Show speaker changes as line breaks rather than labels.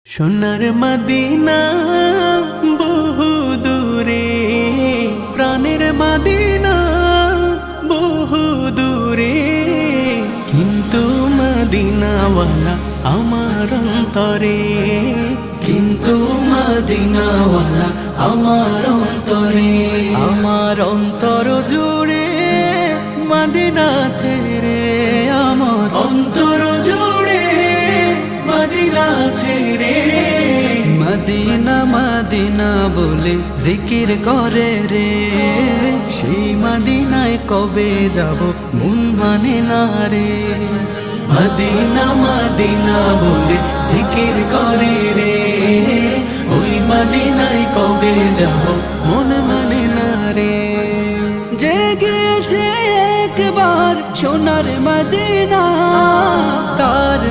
সোনার মদিনা বহু দূরে, প্রাণের মদিনা বহু দূরে, কিন্তু মদিনাওয়ালা আমার অন্তরে, কিন্তু মদিনাওয়ালা আমার অন্তরে, আমার অন্তর জুড়ে মদিনা ছেড়ে, আমার অন্তর জুড়ে মদিনা ছেড়ে, মদিনা মদিনা বলে জিকির করে রে, সেই মদিনায় কবে যাব মন মানে না রে, মদিনা মদিনা বলে জিকির করে রে, ওই মদিনায় কবে যাব মন মানে না রে। যে গিয়েছে একবার সোনার মদিনা, তার